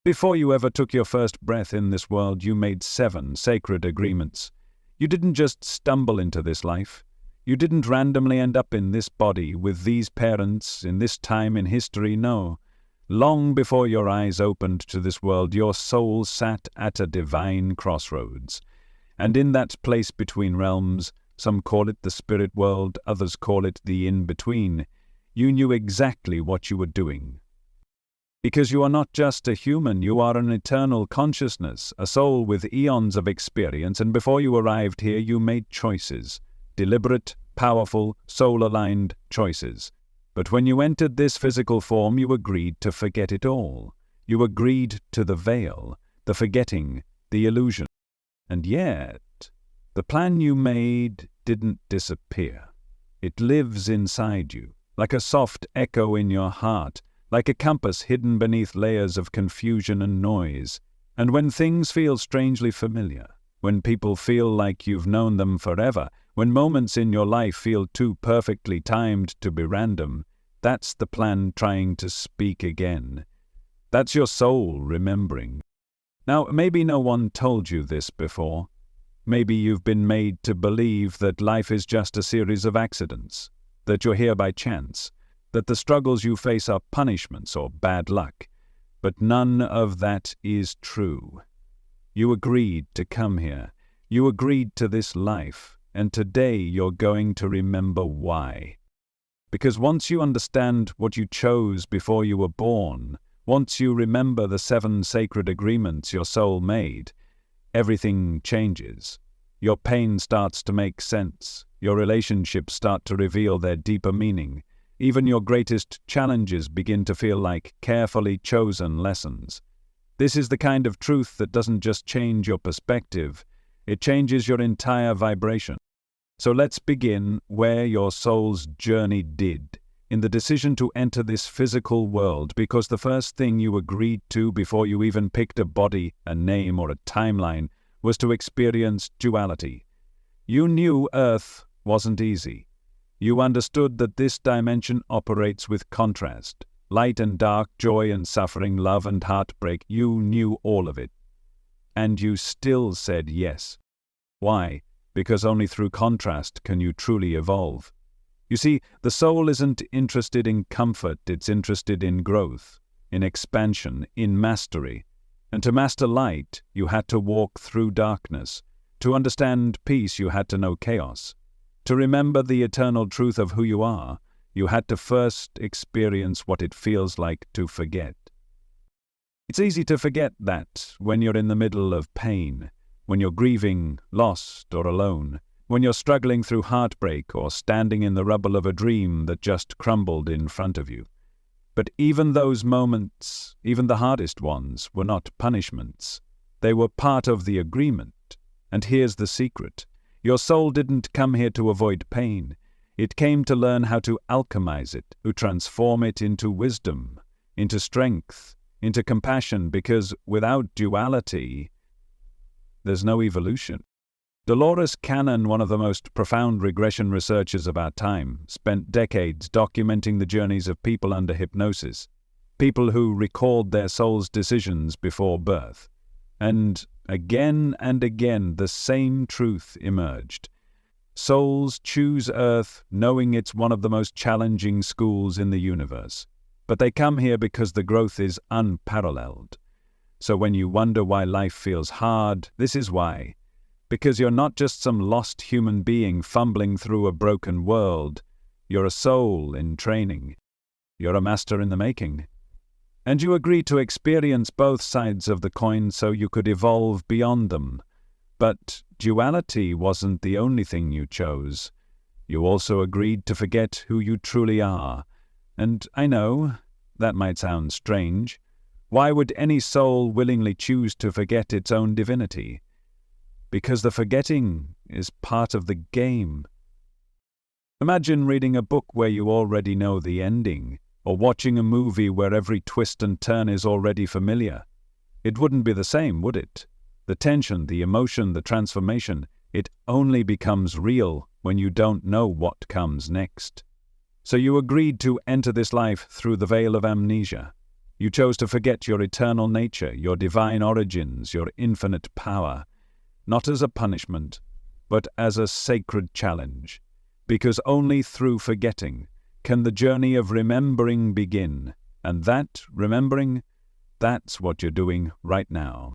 Before you ever took your first breath in this world, you made 7 sacred agreements. You didn't just stumble into this life. You didn't randomly end up in this body with these parents in this time in history, no. Long before your eyes opened to this world, your soul sat at a divine crossroads. And in that place between realms, some call it the spirit world, others call it the in-between, you knew exactly what you were doing. Because you are not just a human, you are an eternal consciousness, a soul with eons of experience, and before you arrived here you made choices. Deliberate, powerful, soul-aligned choices. But when you entered this physical form, you agreed to forget it all. You agreed to the veil, the forgetting, the illusion. And yet, the plan you made didn't disappear. It lives inside you, like a soft echo in your heart, like a compass hidden beneath layers of confusion and noise. And when things feel strangely familiar, when people feel like you've known them forever, when moments in your life feel too perfectly timed to be random, that's the plan trying to speak again. That's your soul remembering. Now, maybe no one told you this before. Maybe you've been made to believe that life is just a series of accidents, that you're here by chance, that the struggles you face are punishments or bad luck. But none of that is true. You agreed to come here. You agreed to this life. And today you're going to remember why. Because once you understand what you chose before you were born, once you remember the 7 sacred agreements your soul made, everything changes. Your pain starts to make sense. Your relationships start to reveal their deeper meaning. Even your greatest challenges begin to feel like carefully chosen lessons. This is the kind of truth that doesn't just change your perspective, it changes your entire vibration. So let's begin where your soul's journey did, in the decision to enter this physical world, because the first thing you agreed to before you even picked a body, a name, or a timeline was to experience duality. You knew Earth wasn't easy. You understood that this dimension operates with contrast, light and dark, joy and suffering, love and heartbreak. You knew all of it. And you still said yes. Why? Because only through contrast can you truly evolve. You see, the soul isn't interested in comfort, it's interested in growth, in expansion, in mastery. And to master light, you had to walk through darkness. To understand peace, you had to know chaos. To remember the eternal truth of who you are, you had to first experience what it feels like to forget. It's easy to forget that when you're in the middle of pain, when you're grieving, lost, or alone, when you're struggling through heartbreak or standing in the rubble of a dream that just crumbled in front of you. But even those moments, even the hardest ones, were not punishments. They were part of the agreement. And here's the secret. Your soul didn't come here to avoid pain. It came to learn how to alchemize it, to transform it into wisdom, into strength, into compassion, because without duality, there's no evolution. Dolores Cannon, one of the most profound regression researchers of our time, spent decades documenting the journeys of people under hypnosis, people who recalled their soul's decisions before birth. And again, the same truth emerged. Souls choose Earth knowing it's one of the most challenging schools in the universe. But they come here because the growth is unparalleled. So when you wonder why life feels hard, this is why. Because you're not just some lost human being fumbling through a broken world. You're a soul in training. You're a master in the making. And you agreed to experience both sides of the coin so you could evolve beyond them. But duality wasn't the only thing you chose. You also agreed to forget who you truly are. And I know, that might sound strange. Why would any soul willingly choose to forget its own divinity? Because the forgetting is part of the game. Imagine reading a book where you already know the ending, or watching a movie where every twist and turn is already familiar. It wouldn't be the same, would it? The tension, the emotion, the transformation, it only becomes real when you don't know what comes next. So you agreed to enter this life through the veil of amnesia. You chose to forget your eternal nature, your divine origins, your infinite power, not as a punishment, but as a sacred challenge. Because only through forgetting can the journey of remembering begin. And that, remembering, that's what you're doing right now.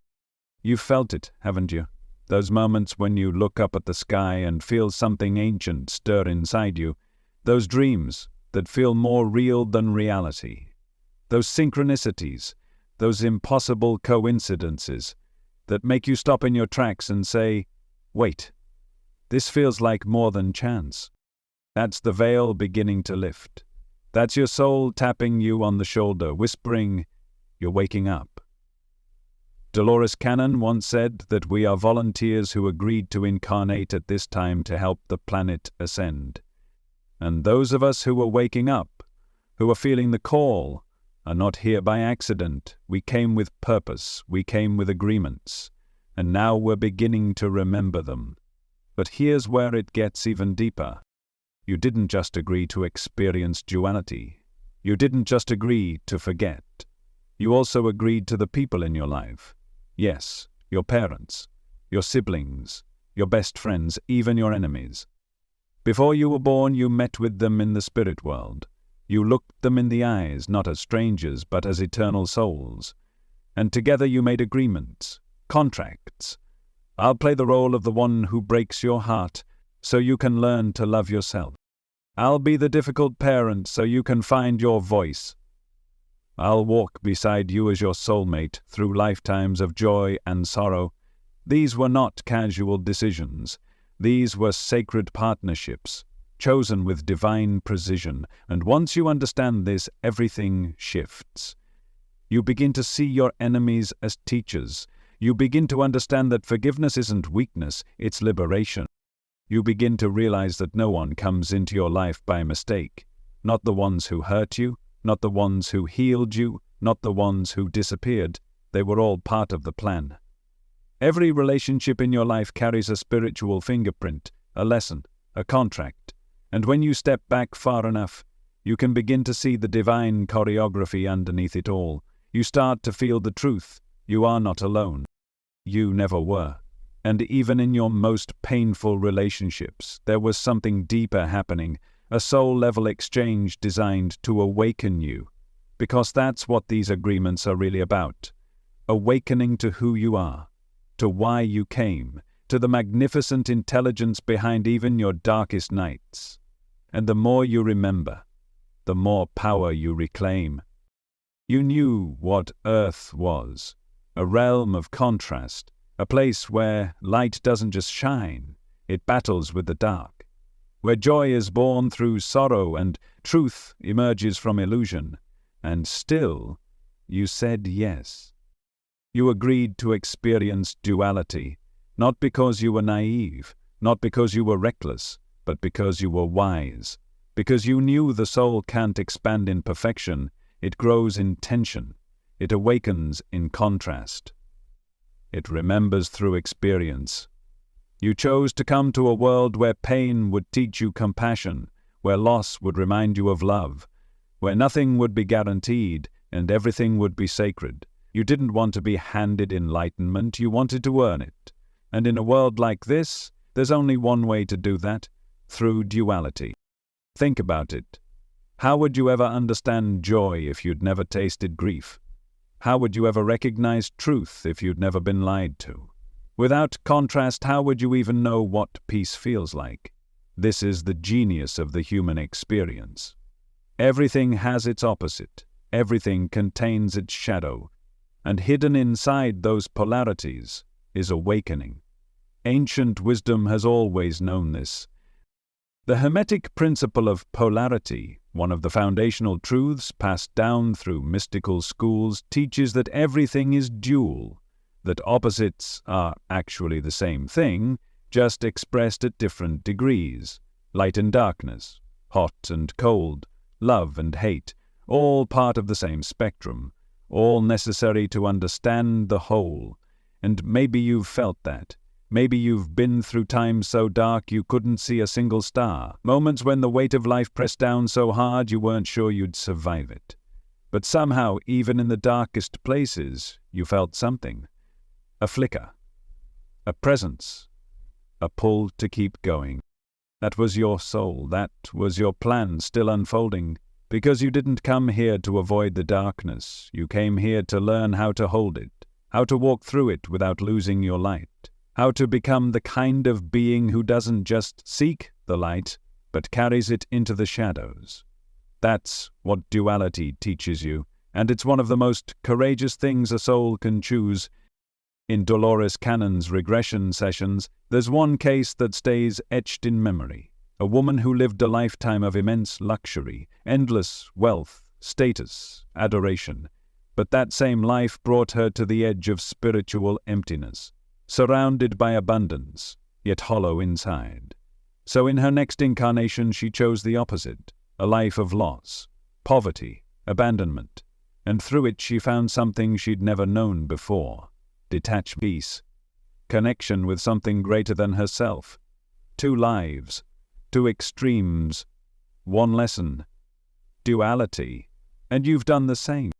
You've felt it, haven't you? Those moments when you look up at the sky and feel something ancient stir inside you. Those dreams that feel more real than reality. Those synchronicities, those impossible coincidences that make you stop in your tracks and say, wait, this feels like more than chance. That's the veil beginning to lift. That's your soul tapping you on the shoulder, whispering, you're waking up. Dolores Cannon once said that we are volunteers who agreed to incarnate at this time to help the planet ascend. And those of us who are waking up, who are feeling the call, are not here by accident. We came with purpose, we came with agreements, and now we're beginning to remember them. But here's where it gets even deeper. You didn't just agree to experience duality. You didn't just agree to forget. You also agreed to the people in your life. Yes, your parents, your siblings, your best friends, even your enemies. Before you were born, you met with them in the spirit world. You looked them in the eyes, not as strangers, but as eternal souls. And together you made agreements, contracts. I'll play the role of the one who breaks your heart, so you can learn to love yourself. I'll be the difficult parent so you can find your voice. I'll walk beside you as your soulmate through lifetimes of joy and sorrow. These were not casual decisions. These were sacred partnerships, chosen with divine precision. And once you understand this, everything shifts. You begin to see your enemies as teachers. You begin to understand that forgiveness isn't weakness, it's liberation. You begin to realize that no one comes into your life by mistake. Not the ones who hurt you, not the ones who healed you, not the ones who disappeared. They were all part of the plan. Every relationship in your life carries a spiritual fingerprint, a lesson, a contract. And when you step back far enough, you can begin to see the divine choreography underneath it all. You start to feel the truth. You are not alone. You never were. And even in your most painful relationships, there was something deeper happening, a soul-level exchange designed to awaken you. Because that's what these agreements are really about. Awakening to who you are, to why you came, to the magnificent intelligence behind even your darkest nights. And the more you remember, the more power you reclaim. You knew what Earth was, a realm of contrast, a place where light doesn't just shine, it battles with the dark, where joy is born through sorrow and truth emerges from illusion. And still, you said yes. You agreed to experience duality, not because you were naive, not because you were reckless, but because you were wise, because you knew the soul can't expand in perfection, it grows in tension, it awakens in contrast. It remembers through experience. You chose to come to a world where pain would teach you compassion, where loss would remind you of love, where nothing would be guaranteed and everything would be sacred. You didn't want to be handed enlightenment, you wanted to earn it. And in a world like this, there's only one way to do that, through duality. Think about it. How would you ever understand joy if you'd never tasted grief? How would you ever recognize truth if you'd never been lied to? Without contrast, how would you even know what peace feels like? This is the genius of the human experience. Everything has its opposite. Everything contains its shadow. And hidden inside those polarities is awakening. Ancient wisdom has always known this. The Hermetic principle of polarity, one of the foundational truths passed down through mystical schools, teaches that everything is dual, that opposites are actually the same thing, just expressed at different degrees. Light and darkness, hot and cold, love and hate, all part of the same spectrum, all necessary to understand the whole. And maybe you've felt that. Maybe you've been through times so dark you couldn't see a single star. Moments when the weight of life pressed down so hard you weren't sure you'd survive it. But somehow, even in the darkest places, you felt something. A flicker. A presence. A pull to keep going. That was your soul. That was your plan still unfolding. Because you didn't come here to avoid the darkness. You came here to learn how to hold it, how to walk through it without losing your light, how to become the kind of being who doesn't just seek the light, but carries it into the shadows. That's what duality teaches you, and it's one of the most courageous things a soul can choose. In Dolores Cannon's regression sessions, there's one case that stays etched in memory. A woman who lived a lifetime of immense luxury, endless wealth, status, adoration. But that same life brought her to the edge of spiritual emptiness, surrounded by abundance, yet hollow inside. So in her next incarnation she chose the opposite, a life of loss, poverty, abandonment, and through it she found something she'd never known before. Detached peace, connection with something greater than herself. 2 lives, 2 extremes, 1 lesson, duality, and you've done the same.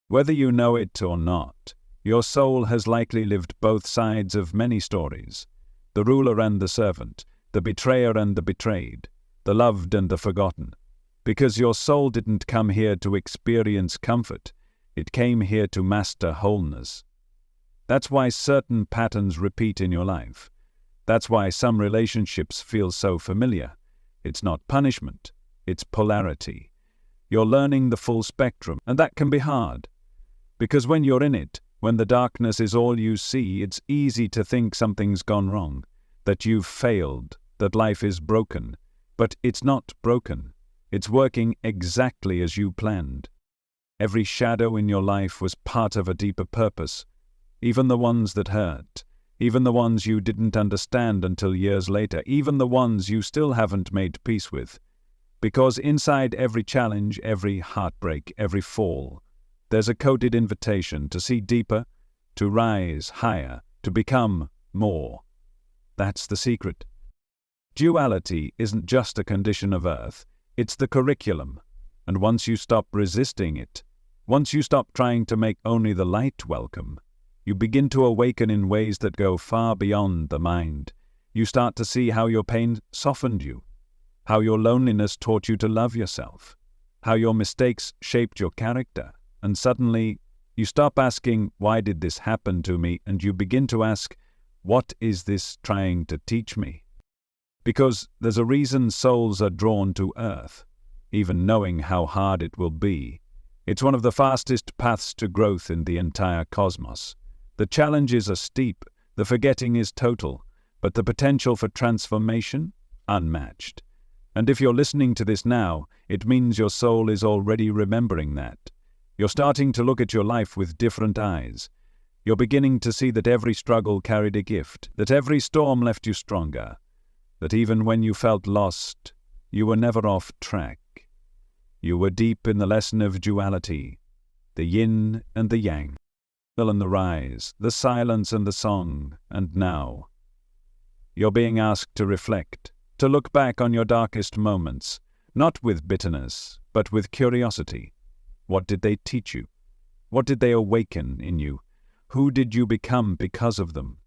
Whether you know it or not, your soul has likely lived both sides of many stories, the ruler and the servant, the betrayer and the betrayed, the loved and the forgotten, because your soul didn't come here to experience comfort, it came here to master wholeness. That's why certain patterns repeat in your life. That's why some relationships feel so familiar. It's not punishment, it's polarity. You're learning the full spectrum, and that can be hard. Because when you're in it, when the darkness is all you see, it's easy to think something's gone wrong, that you've failed, that life is broken. But it's not broken. It's working exactly as you planned. Every shadow in your life was part of a deeper purpose, even the ones that hurt, even the ones you didn't understand until years later, even the ones you still haven't made peace with. Because inside every challenge, every heartbreak, every fall, there's a coded invitation to see deeper, to rise higher, to become more. That's the secret. Duality isn't just a condition of earth, it's the curriculum. And once you stop resisting it, once you stop trying to make only the light welcome, you begin to awaken in ways that go far beyond the mind. You start to see how your pain softened you, how your loneliness taught you to love yourself, how your mistakes shaped your character, and suddenly you stop asking, why did this happen to me? And you begin to ask, what is this trying to teach me? Because there's a reason souls are drawn to earth, even knowing how hard it will be. It's one of the fastest paths to growth in the entire cosmos. The challenges are steep, the forgetting is total, but the potential for transformation, unmatched. And if you're listening to this now, it means your soul is already remembering that. You're starting to look at your life with different eyes. You're beginning to see that every struggle carried a gift, that every storm left you stronger, that even when you felt lost, you were never off track. You were deep in the lesson of duality, the yin and the yang, the and the rise, the silence and the song, and now you're being asked to reflect, to look back on your darkest moments, not with bitterness, but with curiosity. What did they teach you? What did they awaken in you? Who did you become because of them?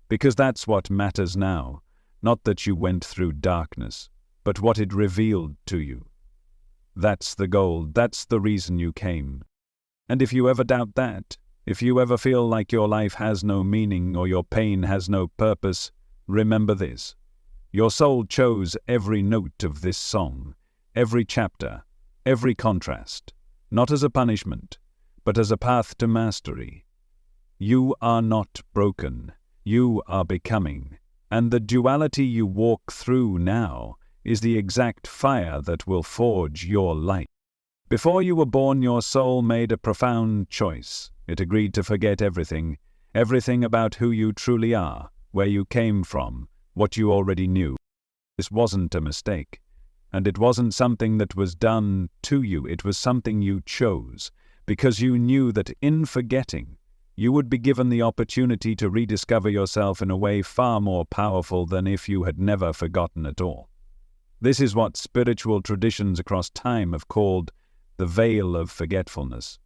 Because that's what matters now, not that you went through darkness, but what it revealed to you. That's the goal, that's the reason you came. And if you ever doubt that, if you ever feel like your life has no meaning or your pain has no purpose, remember this. Your soul chose every note of this song, every chapter, every contrast, not as a punishment, but as a path to mastery. You are not broken, you are becoming, and the duality you walk through now is the exact fire that will forge your light. Before you were born, your soul made a profound choice. It agreed to forget everything about who you truly are, where you came from, what you already knew. This wasn't a mistake, and it wasn't something that was done to you, it was something you chose, because you knew that in forgetting, you would be given the opportunity to rediscover yourself in a way far more powerful than if you had never forgotten at all. This is what spiritual traditions across time have called the veil of forgetfulness.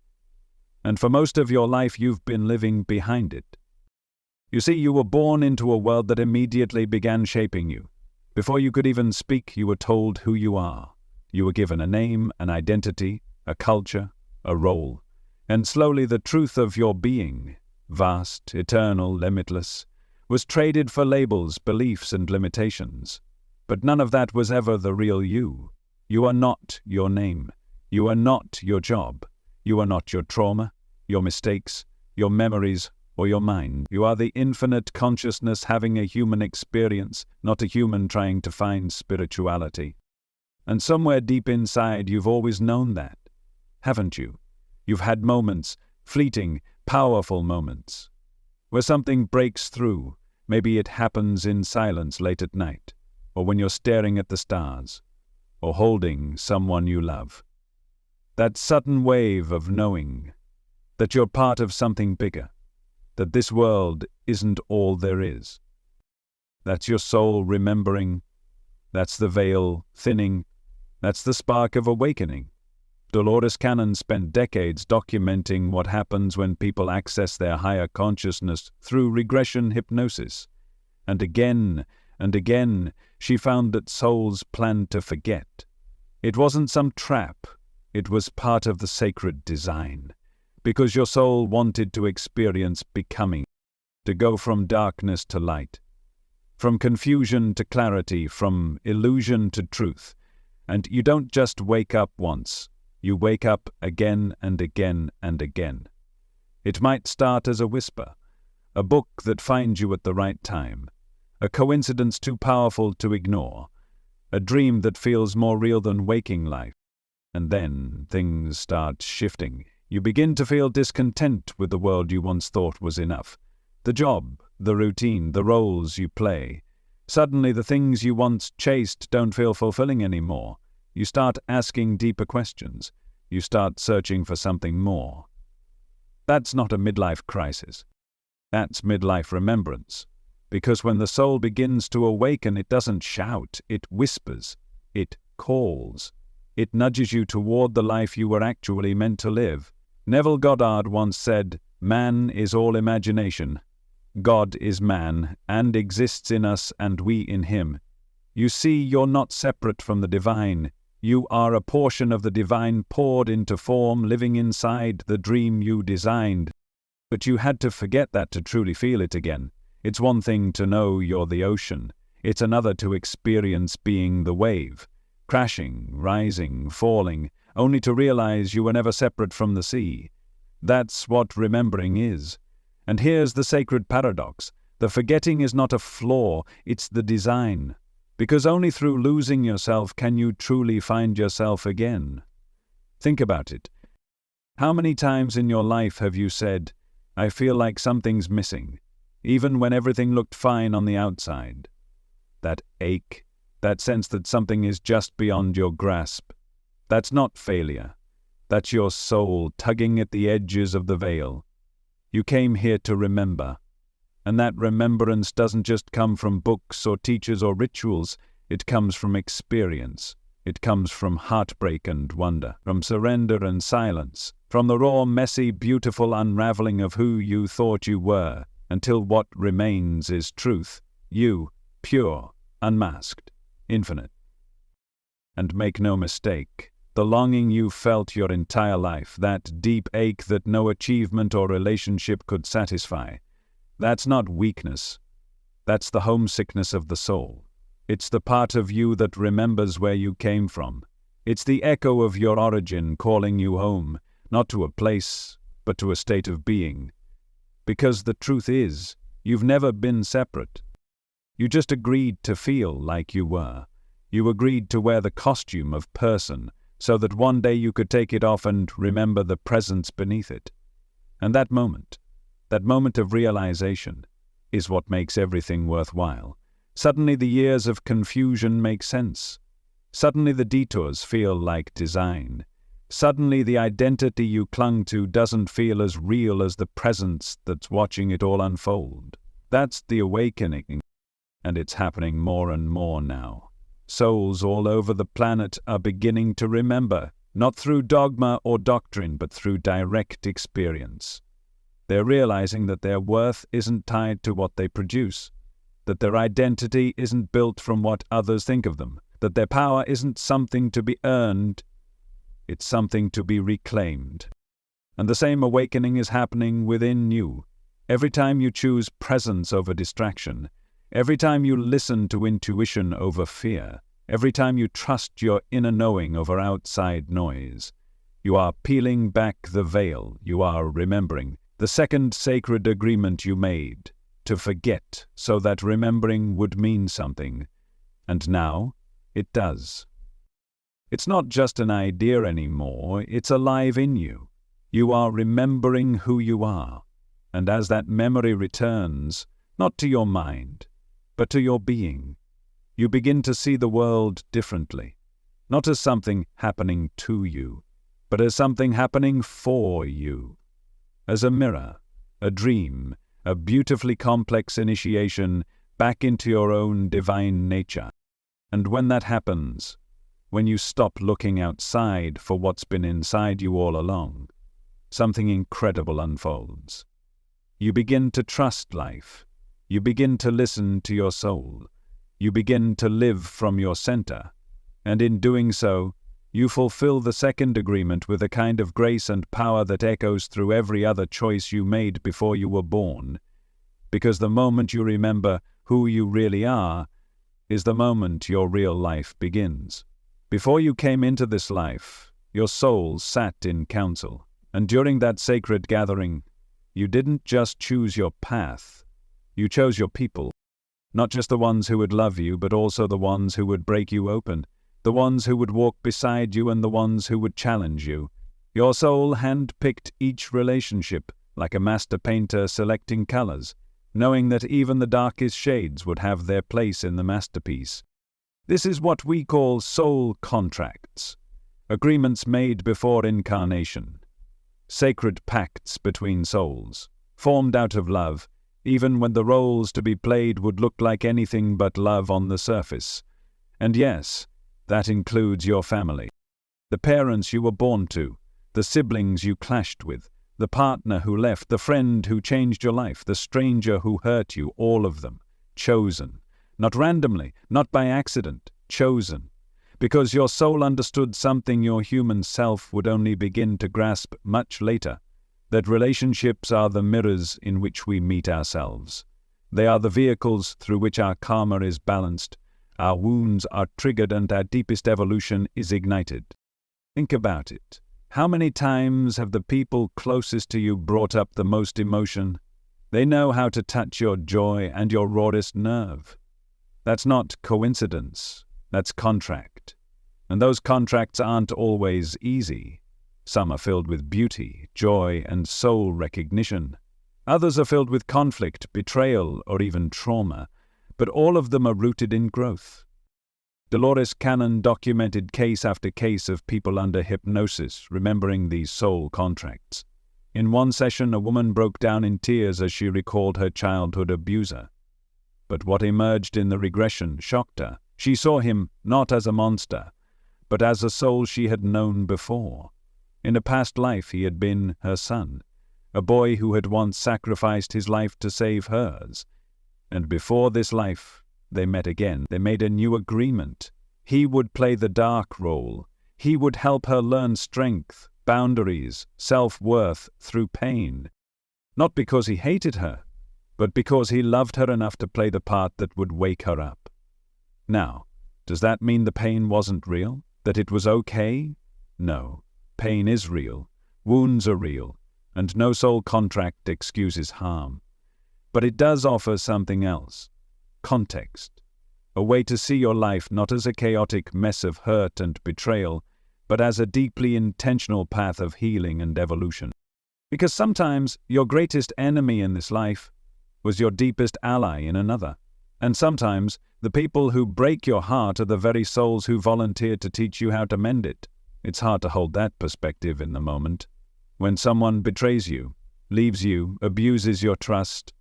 And for most of your life you've been living behind it. You see, you were born into a world that immediately began shaping you. Before you could even speak, you were told who you are. You were given a name, an identity, a culture, a role. And slowly the truth of your being, vast, eternal, limitless, was traded for labels, beliefs, and limitations. But none of that was ever the real you. You are not your name. You are not your job. You are not your trauma, your mistakes, your memories, or your mind. You are the infinite consciousness having a human experience, not a human trying to find spirituality. And somewhere deep inside you've always known that, haven't you? You've had moments, fleeting, powerful moments, where something breaks through. Maybe it happens in silence late at night, or when you're staring at the stars, or holding someone you love. That sudden wave of knowing that you're part of something bigger, that this world isn't all there is. That's your soul remembering. That's the veil thinning. That's the spark of awakening. Dolores Cannon spent decades documenting what happens when people access their higher consciousness through regression hypnosis. And again, she found that souls planned to forget. It wasn't some trap. It was part of the sacred design. Because your soul wanted to experience becoming, to go from darkness to light, from confusion to clarity, from illusion to truth. And you don't just wake up once. You wake up again and again and again. It might start as a whisper, a book that finds you at the right time, a coincidence too powerful to ignore, a dream that feels more real than waking life. And then things start shifting. You begin to feel discontent with the world you once thought was enough. The job, the routine, the roles you play. Suddenly the things you once chased don't feel fulfilling anymore. You start asking deeper questions. You start searching for something more. That's not a midlife crisis. That's midlife remembrance. Because when the soul begins to awaken, it doesn't shout, it whispers, it calls. It nudges you toward the life you were actually meant to live. Neville Goddard once said, "Man is all imagination. God is man, and exists in us and we in him." You see, you're not separate from the divine. You are a portion of the divine poured into form, living inside the dream you designed. But you had to forget that to truly feel it again. It's one thing to know you're the ocean. It's another to experience being the wave, crashing, rising, falling, only to realize you were never separate from the sea. That's what remembering is. And here's the sacred paradox. The forgetting is not a flaw, it's the design. Because only through losing yourself can you truly find yourself again. Think about it. How many times in your life have you said, "I feel like something's missing," even when everything looked fine on the outside? That ache, that sense that something is just beyond your grasp. That's not failure. That's your soul tugging at the edges of the veil. You came here to remember. And that remembrance doesn't just come from books or teachers or rituals. It comes from experience. It comes from heartbreak and wonder, from surrender and silence, from the raw, messy, beautiful unraveling of who you thought you were, until what remains is truth. You, pure, unmasked, infinite. And make no mistake, the longing you felt your entire life, that deep ache that no achievement or relationship could satisfy, that's not weakness. That's the homesickness of the soul. It's the part of you that remembers where you came from. It's the echo of your origin calling you home, not to a place, but to a state of being. Because the truth is, you've never been separate. You just agreed to feel like you were. You agreed to wear the costume of person, so that one day you could take it off and remember the presence beneath it. And that moment of realization, is what makes everything worthwhile. Suddenly the years of confusion make sense. Suddenly the detours feel like design. Suddenly the identity you clung to doesn't feel as real as the presence that's watching it all unfold. That's the awakening, and it's happening more and more now. Souls all over the planet are beginning to remember. not through dogma or doctrine, but through direct experience. They're realizing that their worth isn't tied to what they produce, that their identity isn't built from what others think of them, that their power isn't something to be earned, it's something to be reclaimed. And the same awakening is happening within you. Every time you choose presence over distraction, every time you listen to intuition over fear, every time you trust your inner knowing over outside noise, you are peeling back the veil, you are remembering the second sacred agreement you made, to forget so that remembering would mean something. And now, it does. It's not just an idea anymore, it's alive in you. You are remembering who you are, and as that memory returns, not to your mind, but to your being, you begin to see the world differently, not as something happening to you, but as something happening for you, as a mirror, a dream, a beautifully complex initiation back into your own divine nature. And when that happens, when you stop looking outside for what's been inside you all along, something incredible unfolds. You begin to trust life. You begin to listen to your soul. You begin to live from your center. And in doing so, you fulfill the second agreement with a kind of grace and power that echoes through every other choice you made before you were born. Because the moment you remember who you really are is the moment your real life begins. Before you came into this life, your soul sat in council. And during that sacred gathering, you didn't just choose your path, you chose your people. Not just the ones who would love you, but also the ones who would break you open, the ones who would walk beside you and the ones who would challenge you. Your soul hand-picked each relationship, like a master painter selecting colors, knowing that even the darkest shades would have their place in the masterpiece. This is what we call soul contracts, agreements made before incarnation. Sacred pacts between souls, formed out of love, even when the roles to be played would look like anything but love on the surface. And yes, that includes your family. The parents you were born to, the siblings you clashed with, the partner who left, the friend who changed your life, the stranger who hurt you, all of them, chosen. Not randomly, not by accident, chosen. Because your soul understood something your human self would only begin to grasp much later, that relationships are the mirrors in which we meet ourselves. They are the vehicles through which our karma is balanced, our wounds are triggered, and our deepest evolution is ignited. Think about it. How many times have the people closest to you brought up the most emotion? They know how to touch your joy and your rawest nerve. That's not coincidence. That's contract. And those contracts aren't always easy. Some are filled with beauty, joy, and soul recognition. Others are filled with conflict, betrayal, or even trauma. But all of them are rooted in growth. Dolores Cannon documented case after case of people under hypnosis remembering these soul contracts. In one session, a woman broke down in tears as she recalled her childhood abuser. But what emerged in the regression shocked her. She saw him not as a monster, but as a soul she had known before. In a past life he had been her son, a boy who had once sacrificed his life to save hers. And before this life, they met again. They made a new agreement. He would play the dark role. He would help her learn strength, boundaries, self-worth through pain. Not because he hated her, but because he loved her enough to play the part that would wake her up. Now, does that mean the pain wasn't real? That it was okay? No. Pain is real. Wounds are real. And no soul contract excuses harm. But it does offer something else. Context. A way to see your life not as a chaotic mess of hurt and betrayal, but as a deeply intentional path of healing and evolution. Because sometimes your greatest enemy in this life was your deepest ally in another. And sometimes the people who break your heart are the very souls who volunteered to teach you how to mend it. It's hard to hold that perspective in the moment. When someone betrays you, leaves you, abuses your trust.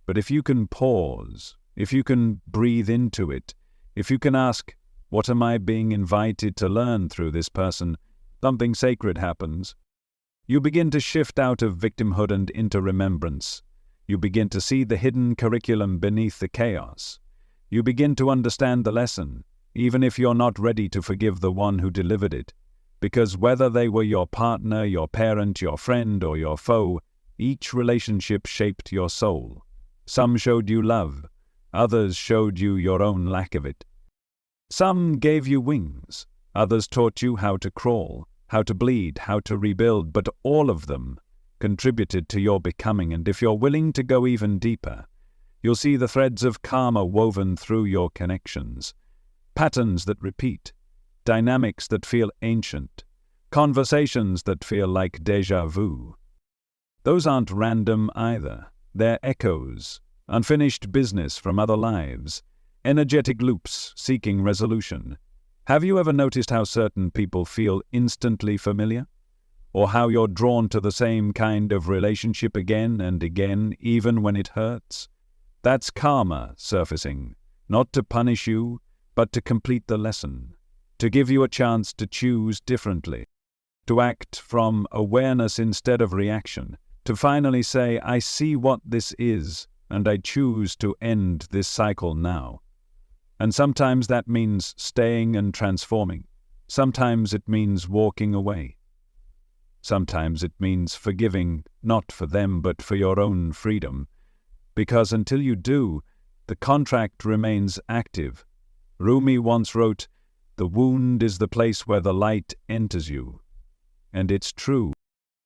But if you can pause, if you can breathe into it, if you can ask, what am I being invited to learn through this person? something sacred happens. You begin to shift out of victimhood and into remembrance. You begin to see the hidden curriculum beneath the chaos. You begin to understand the lesson, even if you're not ready to forgive the one who delivered it. Because whether they were your partner, your parent, your friend, or your foe, each relationship shaped your soul. Some showed you love, others showed you your own lack of it. Some gave you wings, others taught you how to crawl, how to bleed, how to rebuild, but all of them contributed to your becoming, and if you're willing to go even deeper, you'll see the threads of karma woven through your connections, patterns that repeat, dynamics that feel ancient, conversations that feel like déjà vu. Those aren't random either. They're echoes, unfinished business from other lives, energetic loops seeking resolution. Have you ever noticed how certain people feel instantly familiar? Or how you're drawn to the same kind of relationship again and again, even when it hurts? That's karma surfacing, not to punish you, but to complete the lesson, to give you a chance to choose differently, to act from awareness instead of reaction, to finally say, I see what this is, and I choose to end this cycle now. And sometimes that means staying and transforming. Sometimes it means walking away. Sometimes it means forgiving, not for them but for your own freedom. Because until you do, the contract remains active. Rumi once wrote, "The wound is the place where the light enters you." And it's true.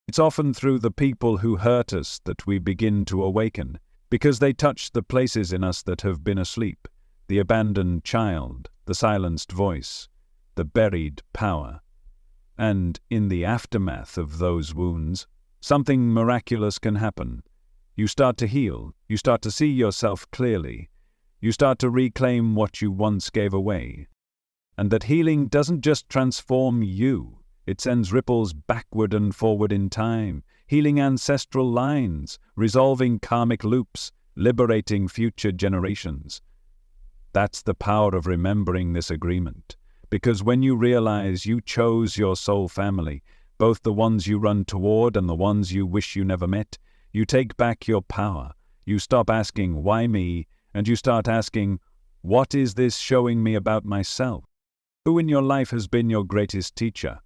It's often through the people who hurt us that we begin to awaken, because they touch the places in us that have been asleep, the abandoned child, the silenced voice, the buried power. And in the aftermath of those wounds, something miraculous can happen. You start to heal, you start to see yourself clearly, you start to reclaim what you once gave away. And that healing doesn't just transform you, it sends ripples backward and forward in time, healing ancestral lines, resolving karmic loops, liberating future generations. That's the power of remembering this agreement. Because when you realize you chose your soul family, both the ones you run toward and the ones you wish you never met, you take back your power. You stop asking, why me? And you start asking, what is this showing me about myself? Who in your life has been your greatest teacher?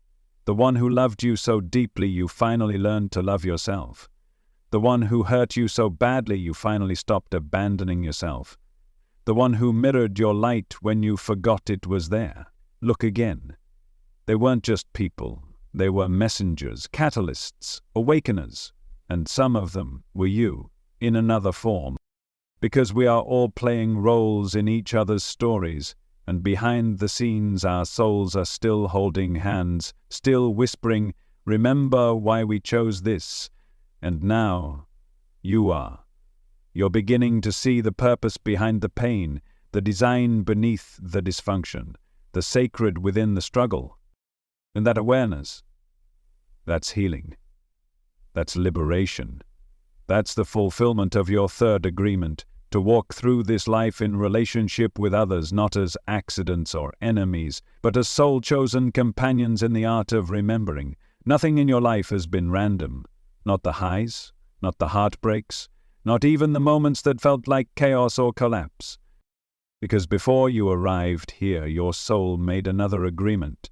The one who loved you so deeply you finally learned to love yourself. The one who hurt you so badly you finally stopped abandoning yourself. The one who mirrored your light when you forgot it was there. Look again. They weren't just people. They were messengers, catalysts, awakeners. And some of them were you, in another form. Because we are all playing roles in each other's stories, and behind the scenes our souls are still holding hands, still whispering, remember why we chose this. And now, you are. You're beginning to see the purpose behind the pain, the design beneath the dysfunction, the sacred within the struggle. And that awareness, that's healing. That's liberation. That's the fulfillment of your third agreement, to walk through this life in relationship with others, not as accidents or enemies, but as soul-chosen companions in the art of remembering. Nothing in your life has been random. Not the highs, not the heartbreaks, not even the moments that felt like chaos or collapse. Because before you arrived here, your soul made another agreement.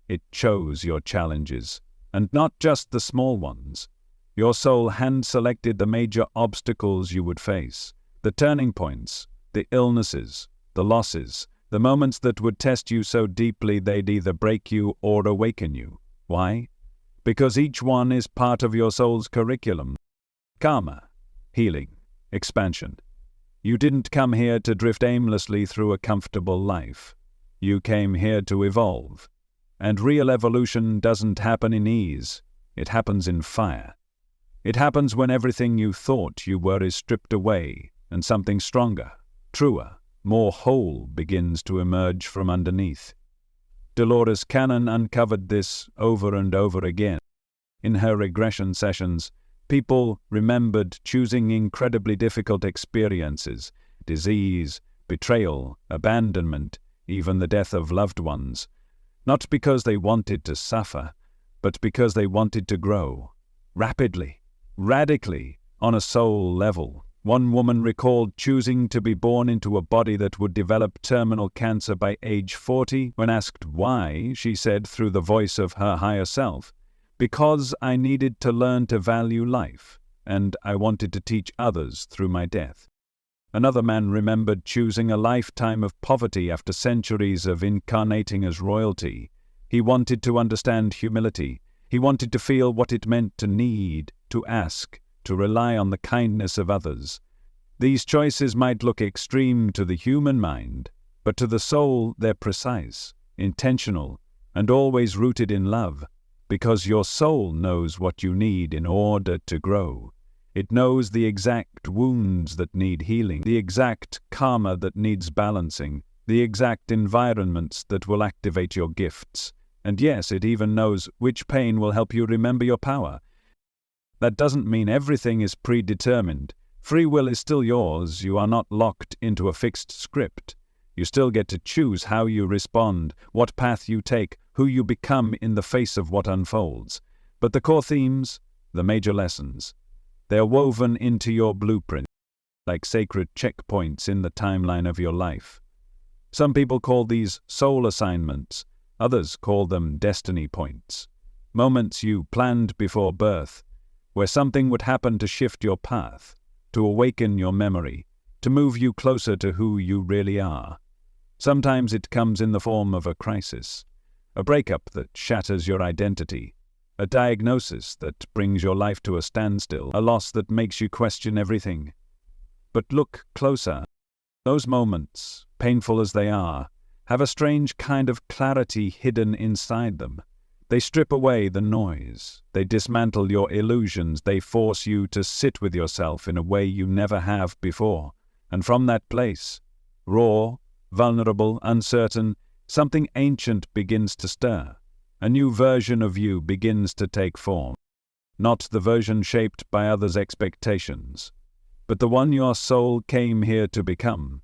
It chose your challenges, and not just the small ones. Your soul hand-selected the major obstacles you would face, the turning points, the illnesses, the losses, the moments that would test you so deeply they'd either break you or awaken you. Why? Because each one is part of your soul's curriculum. Karma, healing, expansion. You didn't come here to drift aimlessly through a comfortable life. You came here to evolve. And real evolution doesn't happen in ease. It happens in fire. It happens when everything you thought you were is stripped away, and something stronger, truer, more whole begins to emerge from underneath. Dolores Cannon uncovered this over and over again. In her regression sessions, people remembered choosing incredibly difficult experiences, disease, betrayal, abandonment, even the death of loved ones, not because they wanted to suffer, but because they wanted to grow. Rapidly, radically, on a soul level. One woman recalled choosing to be born into a body that would develop terminal cancer by age 40. When asked why, she said through the voice of her higher self, "Because I needed to learn to value life, and I wanted to teach others through my death." Another man remembered choosing a lifetime of poverty after centuries of incarnating as royalty. He wanted to understand humility. He wanted to feel what it meant to need, to ask, to rely on the kindness of others. These choices might look extreme to the human mind, but to the soul they're precise, intentional, and always rooted in love, because your soul knows what you need in order to grow. It knows the exact wounds that need healing, the exact karma that needs balancing, the exact environments that will activate your gifts. And yes, it even knows which pain will help you remember your power. That doesn't mean everything is predetermined. Free will is still yours. You are not locked into a fixed script. You still get to choose how you respond, what path you take, who you become in the face of what unfolds. But the core themes, the major lessons, they're woven into your blueprint, like sacred checkpoints in the timeline of your life. Some people call these soul assignments. Others call them destiny points. Moments you planned before birth, where something would happen to shift your path, to awaken your memory, to move you closer to who you really are. Sometimes it comes in the form of a crisis, a breakup that shatters your identity, a diagnosis that brings your life to a standstill, a loss that makes you question everything. But look closer. Those moments, painful as they are, have a strange kind of clarity hidden inside them. They strip away the noise. They dismantle your illusions. They force you to sit with yourself in a way you never have before. And from that place, raw, vulnerable, uncertain, something ancient begins to stir. A new version of you begins to take form. Not the version shaped by others' expectations, but the one your soul came here to become.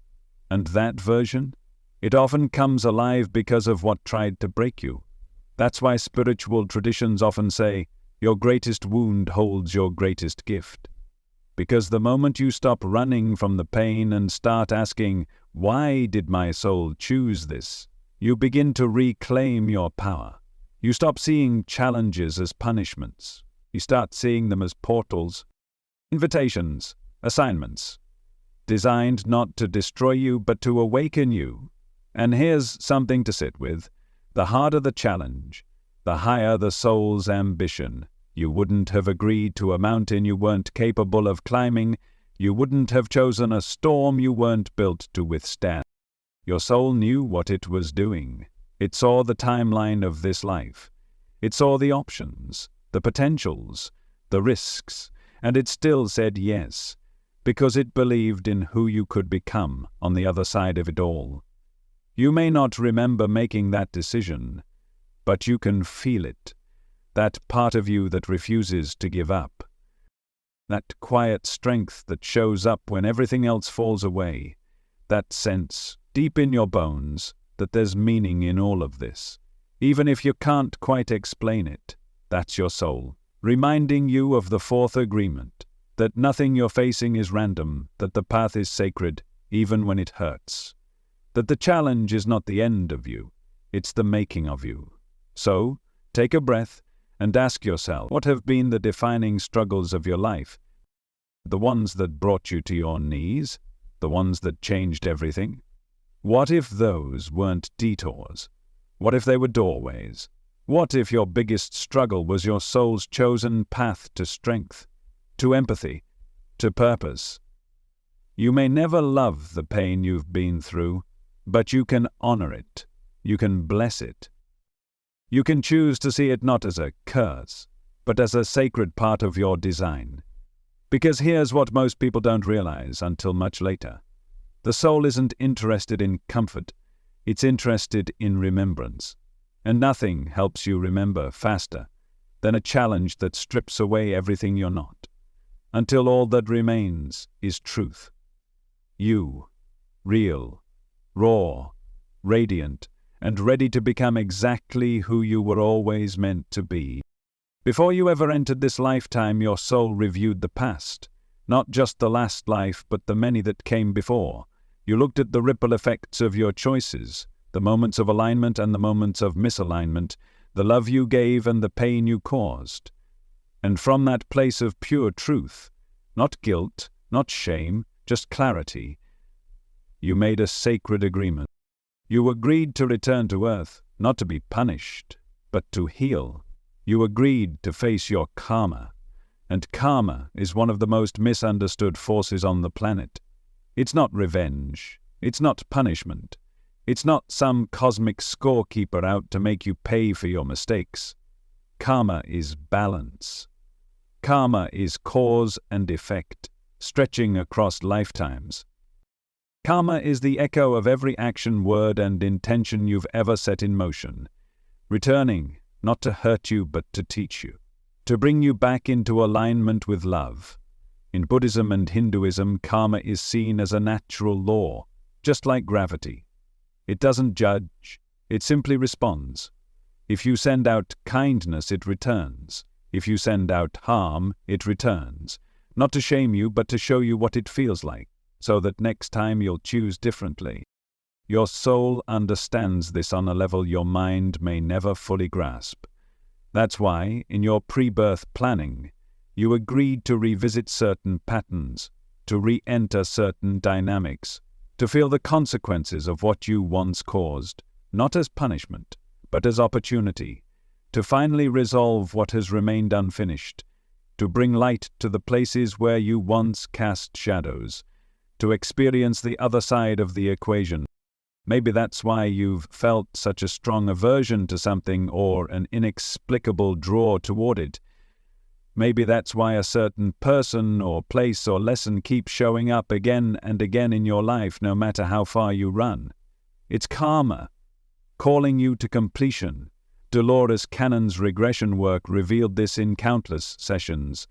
And that version? It often comes alive because of what tried to break you. That's why spiritual traditions often say, your greatest wound holds your greatest gift. Because the moment you stop running from the pain and start asking, why did my soul choose this? You begin to reclaim your power. You stop seeing challenges as punishments. You start seeing them as portals, invitations, assignments, designed not to destroy you but to awaken you. And here's something to sit with. The harder the challenge, the higher the soul's ambition. You wouldn't have agreed to a mountain you weren't capable of climbing. You wouldn't have chosen a storm you weren't built to withstand. Your soul knew what it was doing. It saw the timeline of this life. It saw the options, the potentials, the risks, and it still said yes, because it believed in who you could become on the other side of it all. You may not remember making that decision, but you can feel it, that part of you that refuses to give up, that quiet strength that shows up when everything else falls away, that sense, deep in your bones, that there's meaning in all of this. Even if you can't quite explain it, that's your soul, reminding you of the fourth agreement, that nothing you're facing is random, that the path is sacred, even when it hurts. That the challenge is not the end of you, it's the making of you. So, take a breath and ask yourself, what have been the defining struggles of your life? The ones that brought you to your knees? The ones that changed everything? What if those weren't detours? What if they were doorways? What if your biggest struggle was your soul's chosen path to strength, to empathy, to purpose? You may never love the pain you've been through, but you can honor it. You can bless it. You can choose to see it not as a curse, but as a sacred part of your design. Because here's what most people don't realize until much later. The soul isn't interested in comfort. It's interested in remembrance. And nothing helps you remember faster than a challenge that strips away everything you're not, until all that remains is truth. You, real, raw, radiant, and ready to become exactly who you were always meant to be. Before you ever entered this lifetime, your soul reviewed the past. Not just the last life, but the many that came before. You looked at the ripple effects of your choices, the moments of alignment and the moments of misalignment, the love you gave and the pain you caused. And from that place of pure truth, not guilt, not shame, just clarity, you made a sacred agreement. You agreed to return to earth, not to be punished, but to heal. You agreed to face your karma. And karma is one of the most misunderstood forces on the planet. It's not revenge. It's not punishment. It's not some cosmic scorekeeper out to make you pay for your mistakes. Karma is balance. Karma is cause and effect, stretching across lifetimes. Karma is the echo of every action, word, and intention you've ever set in motion, returning, not to hurt you but to teach you, to bring you back into alignment with love. In Buddhism and Hinduism, karma is seen as a natural law, just like gravity. It doesn't judge, it simply responds. If you send out kindness, it returns. If you send out harm, it returns. Not to shame you, but to show you what it feels like, so that next time you'll choose differently. Your soul understands this on a level your mind may never fully grasp. That's why, in your pre-birth planning, you agreed to revisit certain patterns, to re-enter certain dynamics, to feel the consequences of what you once caused, not as punishment, but as opportunity, to finally resolve what has remained unfinished, to bring light to the places where you once cast shadows, to experience the other side of the equation. Maybe that's why you've felt such a strong aversion to something or an inexplicable draw toward it. Maybe that's why a certain person or place or lesson keeps showing up again and again in your life, no matter how far you run. It's karma, calling you to completion. Dolores Cannon's regression work revealed this in countless sessions.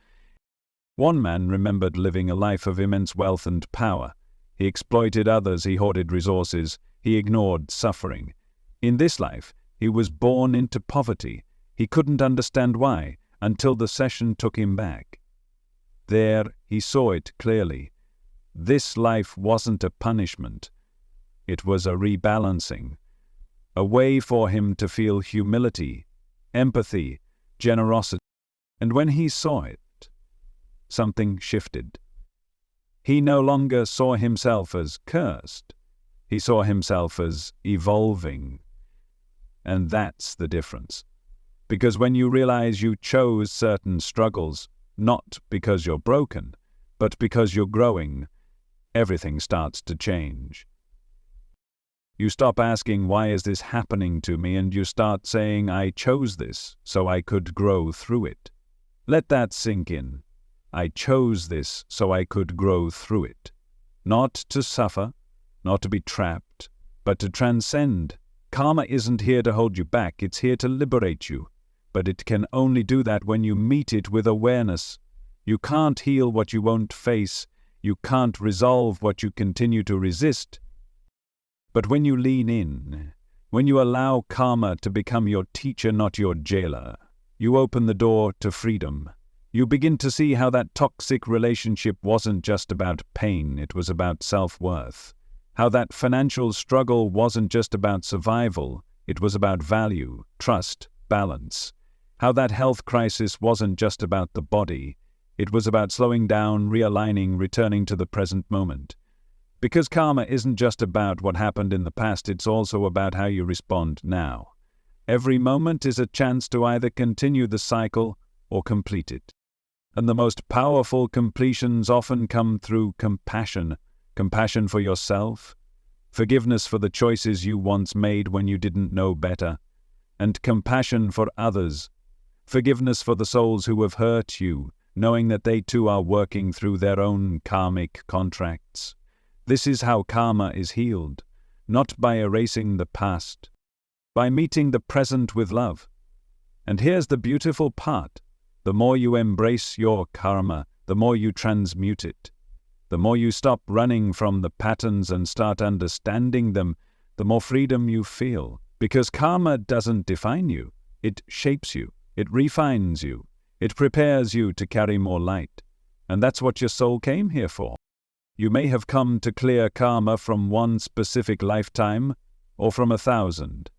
One man remembered living a life of immense wealth and power. He exploited others, he hoarded resources, he ignored suffering. In this life, he was born into poverty. He couldn't understand why, until the session took him back. There, he saw it clearly. This life wasn't a punishment. It was a rebalancing. A way for him to feel humility, empathy, generosity. And when he saw it, something shifted. He no longer saw himself as cursed. He saw himself as evolving. And that's the difference. Because when you realize you chose certain struggles, not because you're broken, but because you're growing, everything starts to change. You stop asking, why is this happening to me? And you start saying, I chose this so I could grow through it. Let that sink in. I chose this so I could grow through it. Not to suffer, not to be trapped, but to transcend. Karma isn't here to hold you back, it's here to liberate you. But it can only do that when you meet it with awareness. You can't heal what you won't face. You can't resolve what you continue to resist. But when you lean in, when you allow karma to become your teacher, not your jailer, you open the door to freedom. You begin to see how that toxic relationship wasn't just about pain, it was about self-worth. How that financial struggle wasn't just about survival, it was about value, trust, balance. How that health crisis wasn't just about the body, it was about slowing down, realigning, returning to the present moment. Because karma isn't just about what happened in the past, it's also about how you respond now. Every moment is a chance to either continue the cycle or complete it. And the most powerful completions often come through compassion. Compassion for yourself, forgiveness for the choices you once made when you didn't know better, and compassion for others. Forgiveness for the souls who have hurt you, knowing that they too are working through their own karmic contracts. This is how karma is healed, not by erasing the past, by meeting the present with love. And here's the beautiful part. The more you embrace your karma, the more you transmute it. The more you stop running from the patterns and start understanding them, the more freedom you feel. Because karma doesn't define you, it shapes you. It refines you. It prepares you to carry more light. And that's what your soul came here for. You may have come to clear karma from one specific lifetime, or from 1,000.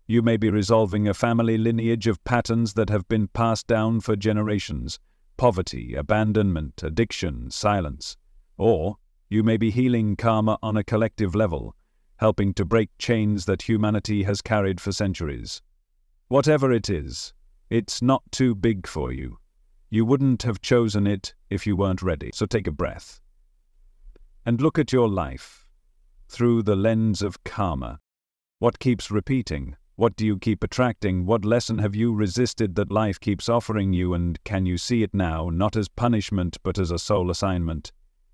You may be resolving a family lineage of patterns that have been passed down for generations: poverty, abandonment, addiction, silence. Or you may be healing karma on a collective level, helping to break chains that humanity has carried for centuries. Whatever it is, it's not too big for you. You wouldn't have chosen it if you weren't ready. So take a breath and look at your life through the lens of karma. What keeps repeating? What do you keep attracting? What lesson have you resisted that life keeps offering you, and can you see it now, not as punishment but as a soul assignment?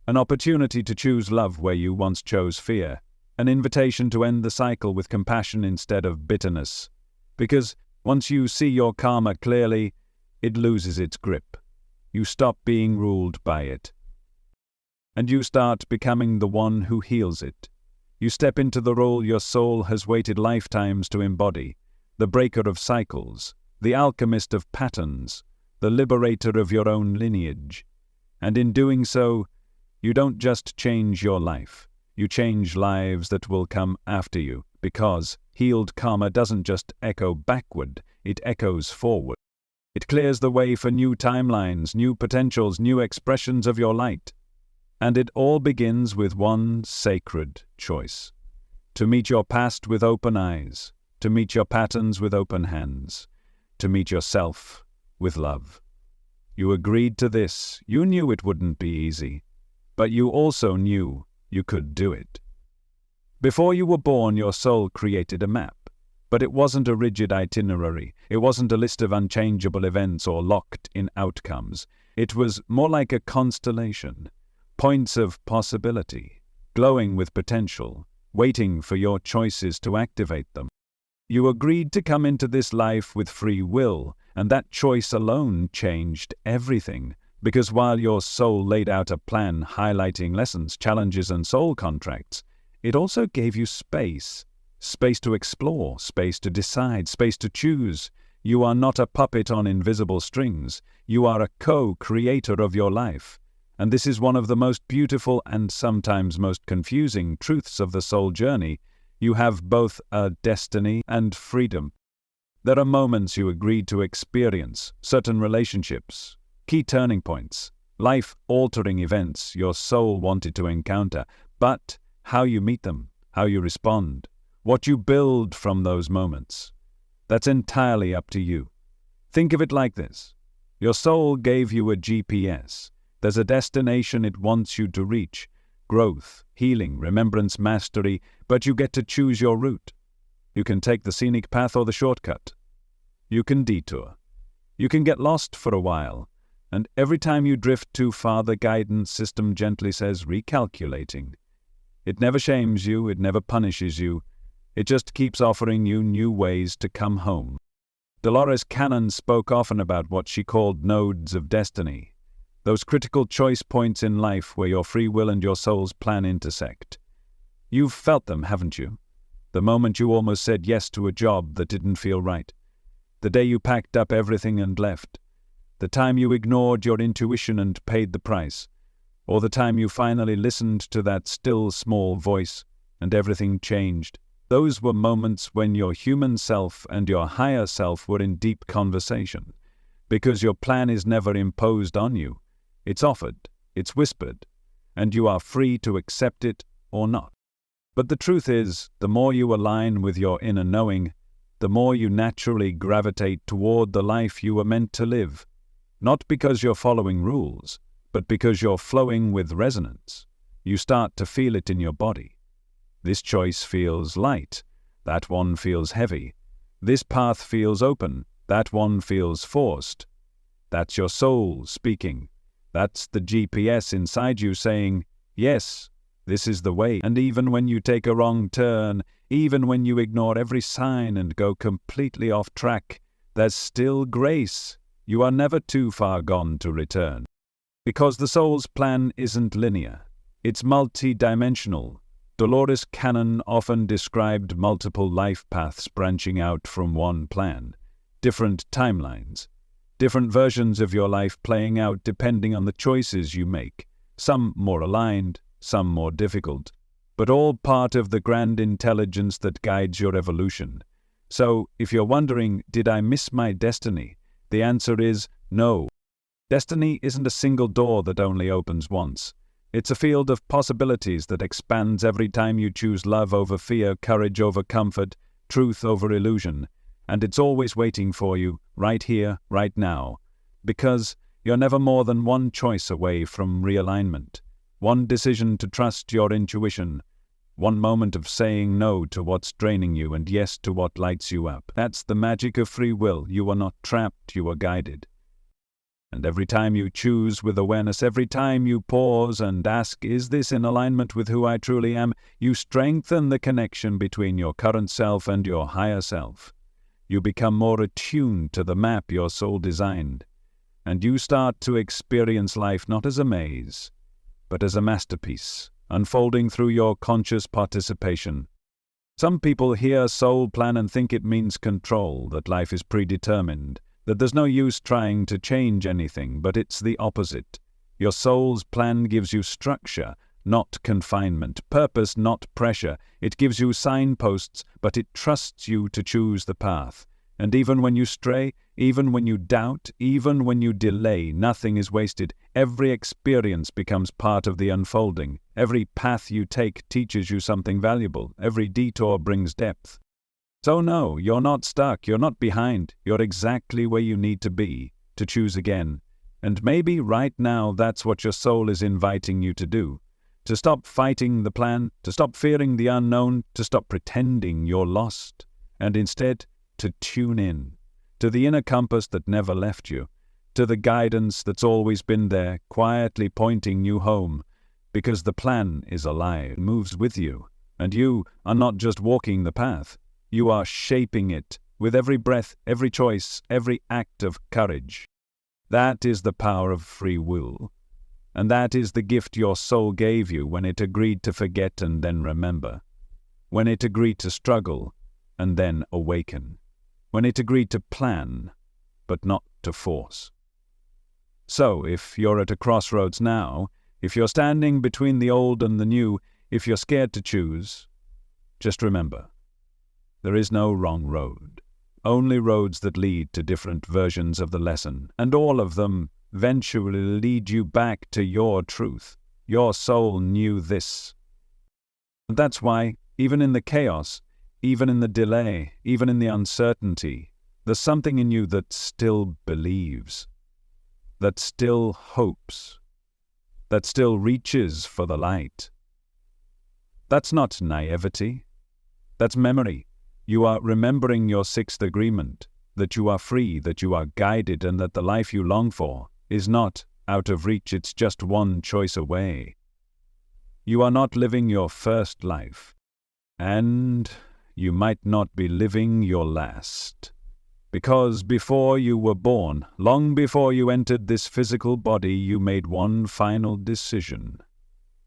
An opportunity to choose love where you once chose fear. An invitation to end the cycle with compassion instead of bitterness. Because once you see your karma clearly, it loses its grip. You stop being ruled by it. And you start becoming the one who heals it. You step into the role your soul has waited lifetimes to embody, the breaker of cycles, the alchemist of patterns, the liberator of your own lineage. And in doing so, you don't just change your life, you change lives that will come after you, because healed karma doesn't just echo backward, it echoes forward. It clears the way for new timelines, new potentials, new expressions of your light. And it all begins with one sacred choice: to meet your past with open eyes, to meet your patterns with open hands, to meet yourself with love. You agreed to this. You knew it wouldn't be easy, but you also knew you could do it. Before you were born, your soul created a map, but it wasn't a rigid itinerary. It wasn't a list of unchangeable events or locked-in outcomes. It was more like a constellation. Points of possibility, glowing with potential, waiting for your choices to activate them. You agreed to come into this life with free will, and that choice alone changed everything, because while your soul laid out a plan highlighting lessons, challenges, and soul contracts, it also gave you space to explore, space to decide, space to choose. You are not a puppet on invisible strings. You are a co-creator of your life. And this is one of the most beautiful and sometimes most confusing truths of the soul journey. You have both a destiny and freedom. There are moments you agreed to experience, certain relationships, key turning points, life-altering events your soul wanted to encounter, but how you meet them, how you respond, what you build from those moments, that's entirely up to you. Think of it like this. Your soul gave you a GPS. There's a destination it wants you to reach: growth, healing, remembrance, mastery, but you get to choose your route. You can take the scenic path or the shortcut. You can detour. You can get lost for a while, and every time you drift too far, the guidance system gently says recalculating. It never shames you, it never punishes you. It just keeps offering you new ways to come home. Dolores Cannon spoke often about what she called nodes of destiny. Those critical choice points in life where your free will and your soul's plan intersect. You've felt them, haven't you? The moment you almost said yes to a job that didn't feel right. The day you packed up everything and left. The time you ignored your intuition and paid the price. Or the time you finally listened to that still small voice and everything changed. Those were moments when your human self and your higher self were in deep conversation. Because your plan is never imposed on you. It's offered, it's whispered, and you are free to accept it or not. But the truth is, the more you align with your inner knowing, the more you naturally gravitate toward the life you were meant to live. Not because you're following rules, but because you're flowing with resonance. You start to feel it in your body. This choice feels light, that one feels heavy. This path feels open, that one feels forced. That's your soul speaking. That's the GPS inside you saying, yes, this is the way. And even when you take a wrong turn, even when you ignore every sign and go completely off track, there's still grace. You are never too far gone to return. Because the soul's plan isn't linear. It's multi-dimensional. Dolores Cannon often described multiple life paths branching out from one plan. Different timelines, different versions of your life playing out depending on the choices you make, some more aligned, some more difficult, but all part of the grand intelligence that guides your evolution. So, if you're wondering, did I miss my destiny? The answer is no. Destiny isn't a single door that only opens once. It's a field of possibilities that expands every time you choose love over fear, courage over comfort, truth over illusion. And it's always waiting for you, right here, right now. Because you're never more than one choice away from realignment. One decision to trust your intuition. One moment of saying no to what's draining you and yes to what lights you up. That's the magic of free will. You are not trapped, you are guided. And every time you choose with awareness, every time you pause and ask, is this in alignment with who I truly am? You strengthen the connection between your current self and your higher self. You become more attuned to the map your soul designed. And you start to experience life not as a maze, but as a masterpiece, unfolding through your conscious participation. Some people hear soul plan and think it means control, that life is predetermined, that there's no use trying to change anything, but it's the opposite. Your soul's plan gives you structure, not confinement, purpose, not pressure. It gives you signposts, but it trusts you to choose the path. And even when you stray, even when you doubt, even when you delay, nothing is wasted. Every experience becomes part of the unfolding. Every path you take teaches you something valuable. Every detour brings depth. So no, you're not stuck, you're not behind. You're exactly where you need to be, to choose again. And maybe right now that's what your soul is inviting you to do. To stop fighting the plan, to stop fearing the unknown, to stop pretending you're lost. And instead, to tune in, to the inner compass that never left you, to the guidance that's always been there, quietly pointing you home. Because the plan is alive, moves with you, and you are not just walking the path. You are shaping it with every breath, every choice, every act of courage. That is the power of free will. And that is the gift your soul gave you when it agreed to forget and then remember. When it agreed to struggle and then awaken. When it agreed to plan, but not to force. So, if you're at a crossroads now, if you're standing between the old and the new, if you're scared to choose, just remember, there is no wrong road, only roads that lead to different versions of the lesson, and all of them eventually lead you back to your truth. Your soul knew this. And that's why, even in the chaos, even in the delay, even in the uncertainty, there's something in you that still believes, that still hopes, that still reaches for the light. That's not naivety, that's memory. You are remembering your sixth agreement, that you are free, that you are guided, and that the life you long for is not out of reach, it's just one choice away. You are not living your first life, and you might not be living your last. Because before you were born, long before you entered this physical body, you made one final decision.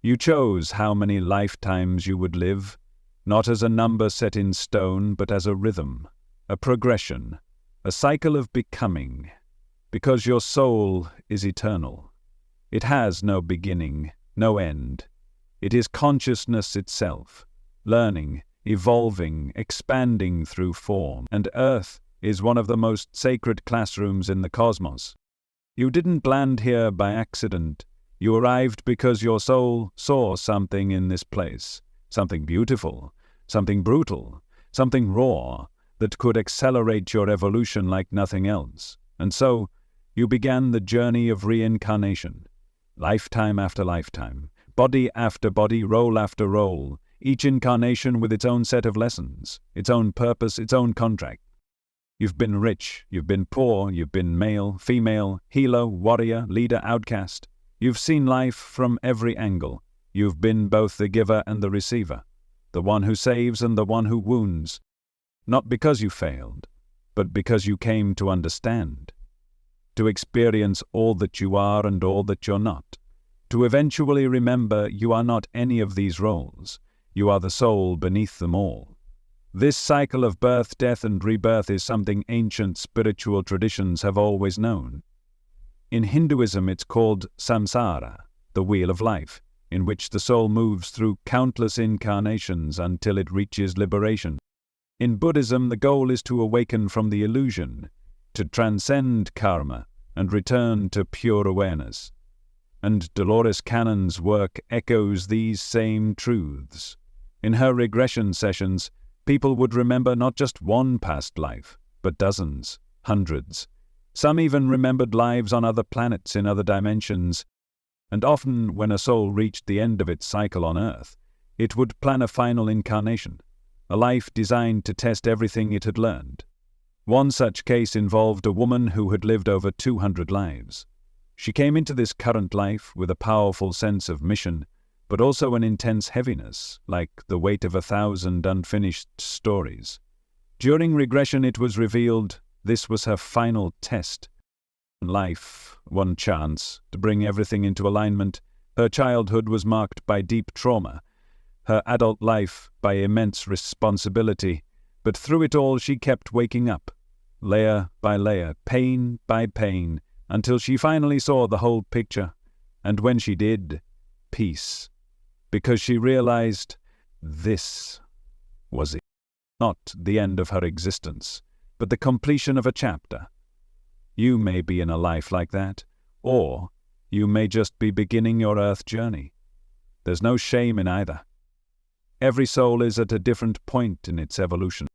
You chose how many lifetimes you would live, not as a number set in stone, but as a rhythm, a progression, a cycle of becoming, because your soul is eternal. It has no beginning, no end. It is consciousness itself, learning, evolving, expanding through form, and Earth is one of the most sacred classrooms in the cosmos. You didn't land here by accident. You arrived because your soul saw something in this place. Something beautiful, something brutal, something raw that could accelerate your evolution like nothing else. And so, you began the journey of reincarnation, lifetime after lifetime, body after body, role after role, each incarnation with its own set of lessons, its own purpose, its own contract. You've been rich, you've been poor, you've been male, female, healer, warrior, leader, outcast. You've seen life from every angle. You've been both the giver and the receiver, the one who saves and the one who wounds, not because you failed, but because you came to understand, to experience all that you are and all that you're not, to eventually remember you are not any of these roles, you are the soul beneath them all. This cycle of birth, death, and rebirth is something ancient spiritual traditions have always known. In Hinduism, it's called samsara, the wheel of life, in which the soul moves through countless incarnations until it reaches liberation. In Buddhism, the goal is to awaken from the illusion, to transcend karma, and return to pure awareness. And Dolores Cannon's work echoes these same truths. In her regression sessions, people would remember not just one past life, but dozens, hundreds. Some even remembered lives on other planets in other dimensions. And often, when a soul reached the end of its cycle on Earth, it would plan a final incarnation, a life designed to test everything it had learned. One such case involved a woman who had lived over 200 lives. She came into this current life with a powerful sense of mission, but also an intense heaviness, like the weight of 1,000 unfinished stories. During regression, it was revealed this was her final test. Life, one chance to bring everything into alignment. Her childhood was marked by deep trauma, her adult life by immense responsibility, but through it all she kept waking up, layer by layer, pain by pain, until she finally saw the whole picture, and when she did, peace, because she realized this was it. Not the end of her existence, but the completion of a chapter. You may be in a life like that, or you may just be beginning your Earth journey. There's no shame in either. Every soul is at a different point in its evolution.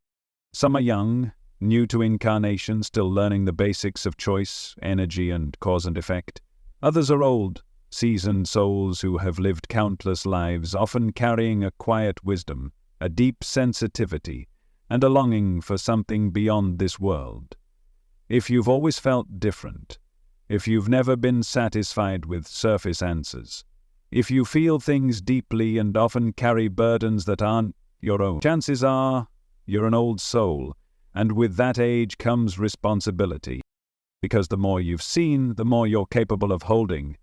Some are young, new to incarnation, still learning the basics of choice, energy, and cause and effect. Others are old, seasoned souls who have lived countless lives, often carrying a quiet wisdom, a deep sensitivity, and a longing for something beyond this world. If you've always felt different, if you've never been satisfied with surface answers, if you feel things deeply and often carry burdens that aren't your own, chances are you're an old soul, and with that age comes responsibility. Because the more you've seen, the more you're capable of holding.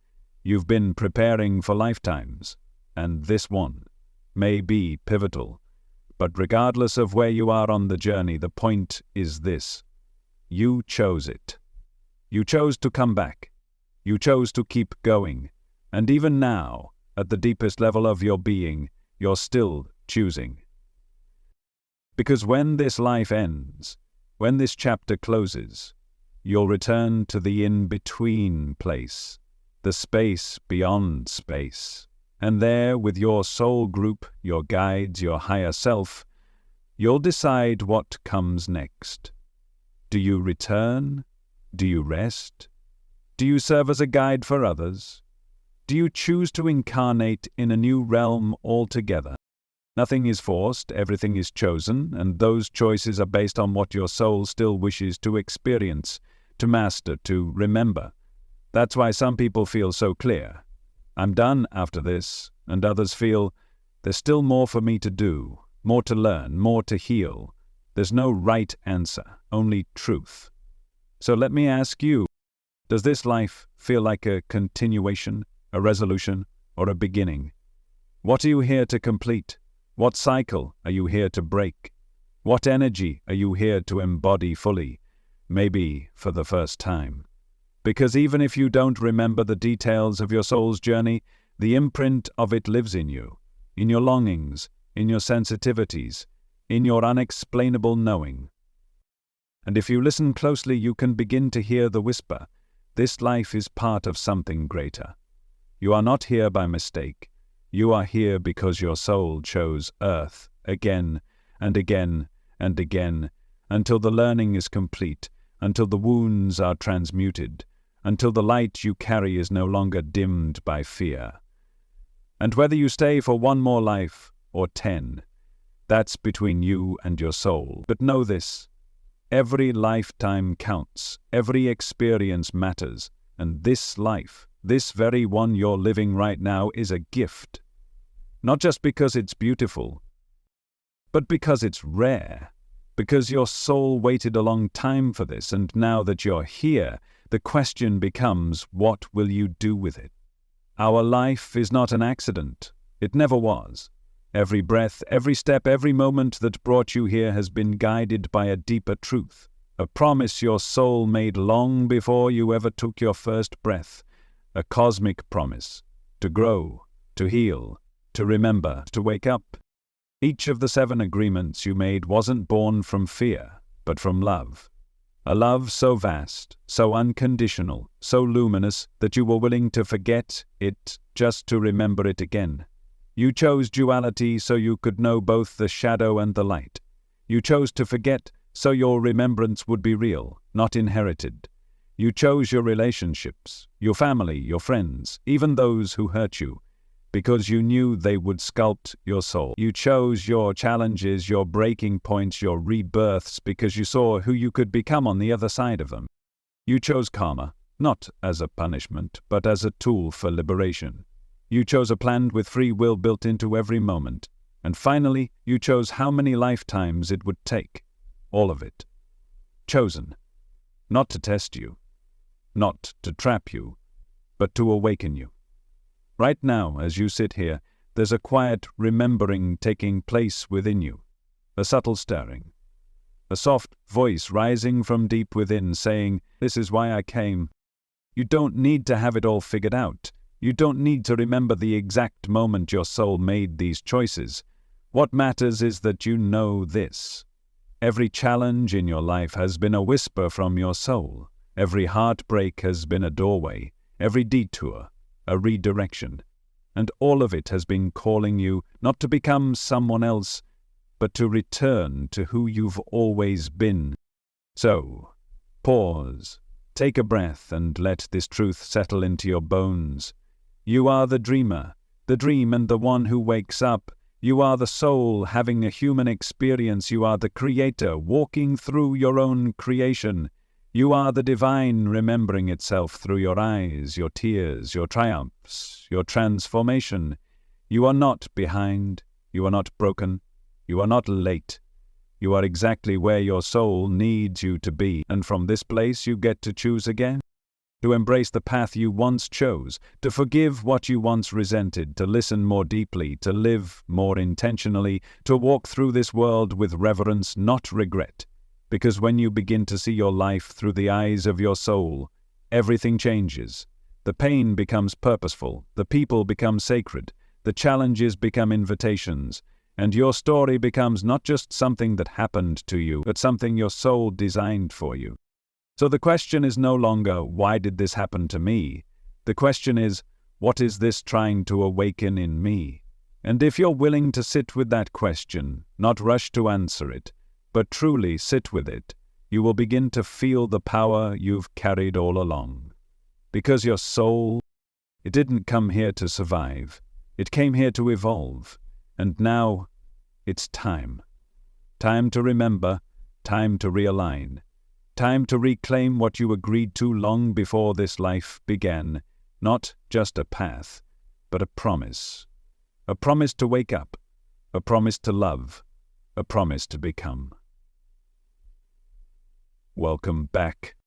You've been preparing for lifetimes, and this one may be pivotal. But regardless of where you are on the journey, the point is this. You chose it. You chose to come back. You chose to keep going. And even now, at the deepest level of your being, you're still choosing. Because when this life ends, when this chapter closes, you'll return to the in-between place, the space beyond space. And there, with your soul group, your guides, your higher self, you'll decide what comes next. Do you return? Do you rest? Do you serve as a guide for others? Do you choose to incarnate in a new realm altogether? Nothing is forced, everything is chosen, and those choices are based on what your soul still wishes to experience, to master, to remember. That's why some people feel so clear. I'm done after this, and others feel there's still more for me to do, more to learn, more to heal. There's no right answer, only truth. So let me ask you, does this life feel like a continuation, a resolution, or a beginning? What are you here to complete? What cycle are you here to break? What energy are you here to embody fully, maybe for the first time? Because even if you don't remember the details of your soul's journey, the imprint of it lives in you, in your longings, in your sensitivities, in your unexplainable knowing. And if you listen closely, you can begin to hear the whisper. This life is part of something greater. You are not here by mistake. You are here because your soul chose Earth again and again and again, until the learning is complete, until the wounds are transmuted, until the light you carry is no longer dimmed by fear. And whether you stay for one more life or 10, that's between you and your soul. But know this, every lifetime counts, every experience matters, and this life, this very one you're living right now, is a gift. Not just because it's beautiful, but because it's rare, because your soul waited a long time for this, and now that you're here, the question becomes, what will you do with it? Our life is not an accident. It never was. Every breath, every step, every moment that brought you here has been guided by a deeper truth, a promise your soul made long before you ever took your first breath, a cosmic promise to grow, to heal, to remember, to wake up. Each of the 7 agreements you made wasn't born from fear, but from love. A love so vast, so unconditional, so luminous that you were willing to forget it just to remember it again. You chose duality so you could know both the shadow and the light. You chose to forget so your remembrance would be real, not inherited. You chose your relationships, your family, your friends, even those who hurt you, because you knew they would sculpt your soul. You chose your challenges, your breaking points, your rebirths, because you saw who you could become on the other side of them. You chose karma, not as a punishment, but as a tool for liberation. You chose a plan with free will built into every moment. And finally, you chose how many lifetimes it would take. All of it. Chosen. Not to test you. Not to trap you. But to awaken you. Right now, as you sit here, there's a quiet remembering taking place within you. A subtle stirring. A soft voice rising from deep within saying, "This is why I came." You don't need to have it all figured out. You don't need to remember the exact moment your soul made these choices. What matters is that you know this. Every challenge in your life has been a whisper from your soul. Every heartbreak has been a doorway. Every detour, a redirection. And all of it has been calling you not to become someone else, but to return to who you've always been. So, pause, take a breath, and let this truth settle into your bones. You are the dreamer, the dream and the one who wakes up. You are the soul having a human experience. You are the creator walking through your own creation. You are the divine remembering itself through your eyes, your tears, your triumphs, your transformation. You are not behind. You are not broken. You are not late. You are exactly where your soul needs you to be. And from this place you get to choose again. To embrace the path you once chose, to forgive what you once resented, to listen more deeply, to live more intentionally, to walk through this world with reverence, not regret. Because when you begin to see your life through the eyes of your soul, everything changes. The pain becomes purposeful, the people become sacred, the challenges become invitations, and your story becomes not just something that happened to you, but something your soul designed for you. So the question is no longer, why did this happen to me? The question is, what is this trying to awaken in me? And if you're willing to sit with that question, not rush to answer it, but truly sit with it, you will begin to feel the power you've carried all along. Because your soul, it didn't come here to survive. It came here to evolve. And now, it's time. Time to remember, time to realign. Time to reclaim what you agreed to long before this life began. Not just a path, but a promise. A promise to wake up. A promise to love. A promise to become. Welcome back.